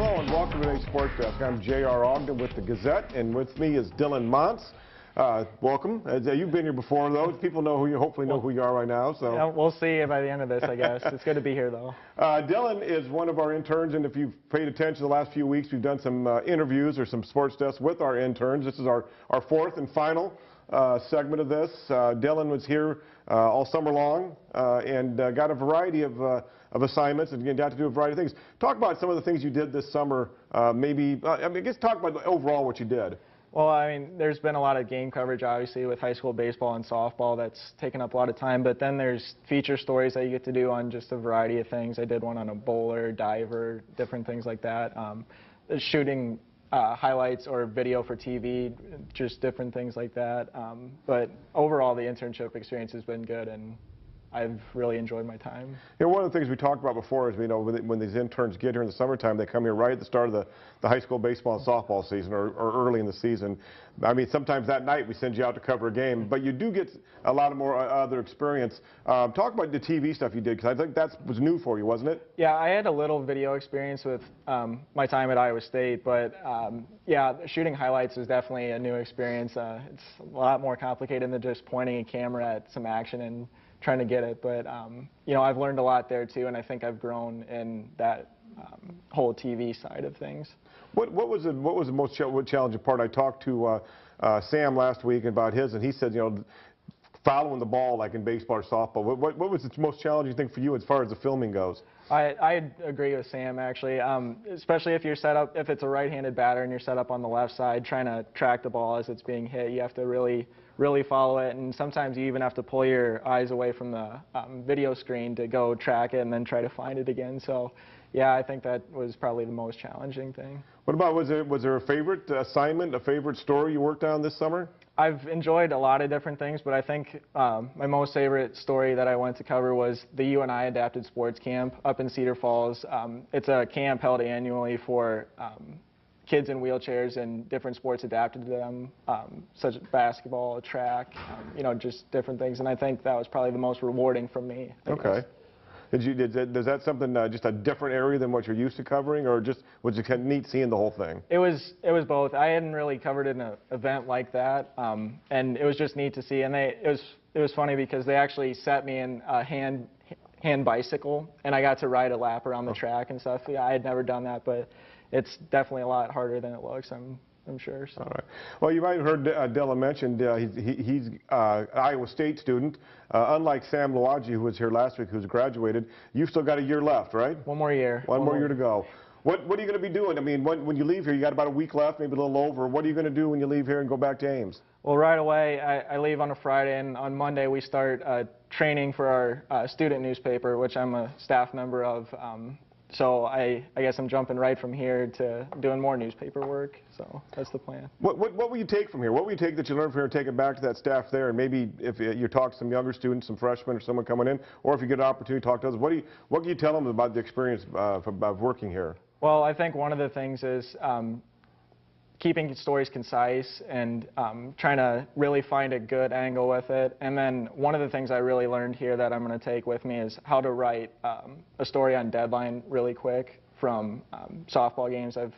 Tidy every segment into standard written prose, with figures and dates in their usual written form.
Hello and welcome to today's Sports Desk. I'm J.R. Ogden with the Gazette, and with me is Dylan Montz. Welcome. You've been here before, though. People know who you hopefully know who you are right now. So yeah, we'll see by the end of this, I guess. It's good to be here, though. Dylan is one of our interns, and if you've paid attention the last few weeks, we've done some interviews or some sports desks with our interns. This is our fourth and final segment of this. Dylan was here all summer long and got a variety of assignments and got to do a variety of things. Talk about some of the things you did this summer. I guess talk about overall what you did. Well, I mean, there's been a lot of game coverage, obviously, with high school baseball and softball. That's taken up a lot of time. But then there's feature stories that you get to do on just a variety of things. I did one on a bowler, diver, different things like that. Shooting highlights or video for TV, just different things like that. But overall, the internship experience has been good, and I've really enjoyed my time. You know, one of the things we talked about before is, you know, when these interns get here in the summertime, they come here right at the start of the high school baseball and softball season or early in the season. I mean, sometimes that night we send you out to cover a game, but you do get a lot of more other experience. Talk about the TV stuff you did, because I think that was new for you, wasn't it? Yeah, I had a little video experience with my time at Iowa State, but yeah, shooting highlights was definitely a new experience. It's a lot more complicated than just pointing a camera at some action and trying to get it, but you know, I've learned a lot there too, and I think I've grown in that whole TV side of things. What was the most challenging part? I talked to Sam last week about his, and he said, you know, following the ball like in baseball or softball. What was the most challenging thing for you as far as the filming goes? I agree with Sam, actually, especially if you're set up, if it's a right-handed batter and you're set up on the left side trying to track the ball as it's being hit. You have to really follow it, and sometimes you even have to pull your eyes away from the video screen to go track it and then try to find it again. So yeah, I think that was probably the most challenging thing. What about, was there a favorite assignment, a favorite story you worked on this summer? I've enjoyed a lot of different things, but I think my most favorite story that I went to cover was the UNI Adapted Sports Camp up in Cedar Falls. It's a camp held annually for kids in wheelchairs and different sports adapted to them, such as basketball, track, you know, just different things. And I think that was probably the most rewarding for me. Okay. Is that something, just a different area than what you're used to covering, or just was it kind of neat seeing the whole thing? It was both. I hadn't really covered an event like that, and it was just neat to see. And it was funny because they actually set me in a hand bicycle, and I got to ride a lap around the track and stuff. Yeah, I had never done that, but it's definitely a lot harder than it looks, I'm sure. So. All right. Well, you might have heard Dylan mentioned he's an Iowa State student. Unlike Sam Lawaji, who was here last week, who's graduated, you've still got a year left, right? One more year. One more year to go. What are you going to be doing? I mean, when you leave here, you got about a week left, maybe a little over. What are you going to do when you leave here and go back to Ames? Well, right away, I leave on a Friday, and on Monday we start training for our student newspaper, which I'm a staff member of. So I guess I'm jumping right from here to doing more newspaper work. So that's the plan. What will you take from here? What will you take that you learned from here and take it back to that staff there? And maybe if you talk to some younger students, some freshmen or someone coming in, or if you get an opportunity to talk to others, what can you tell them about the experience of working here? Well, I think one of the things is keeping stories concise and trying to really find a good angle with it. And then one of the things I really learned here that I'm going to take with me is how to write a story on deadline really quick from softball games. I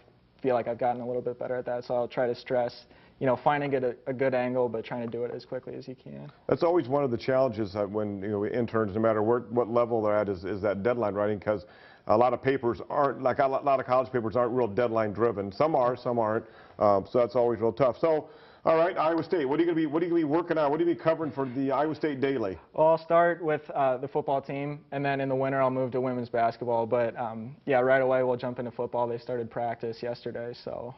feel like I've gotten a little bit better at that, so I'll try to stress, you know, finding a good angle, but trying to do it as quickly as you can. That's always one of the challenges when, you know, interns, no matter what level they're at, is that deadline writing, because a lot of papers aren't, like a lot of college papers aren't real deadline driven. Some are, some aren't. So that's always real tough. So, all right, Iowa State. What are you going to be working on? What are you going to be covering for the Iowa State Daily? Well, I'll start with the football team, and then in the winter I'll move to women's basketball. But yeah, right away we'll jump into football. They started practice yesterday, so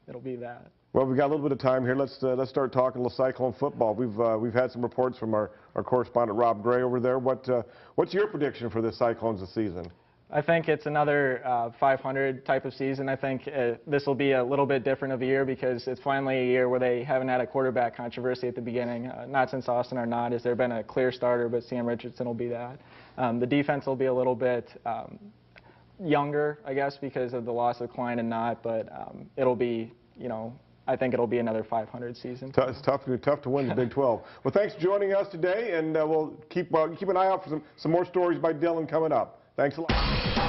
it'll be that. Well, we've got a little bit of time here. Let's start talking a little Cyclone football. We've had some reports from our correspondent Rob Gray over there. What's your prediction for the Cyclones this season? I think it's another 500 type of season. I think this will be a little bit different of a year because it's finally a year where they haven't had a quarterback controversy at the beginning. Not since Austin Arnott has there been a clear starter, but Sam Richardson will be that. The defense will be a little bit younger, I guess, because of the loss of Klein and Knott, but it'll be, you know, I think it'll be another 500 season. It's tough to win the Big 12. Well, thanks for joining us today, and we'll keep an eye out for some more stories by Dylan coming up. Thanks a lot.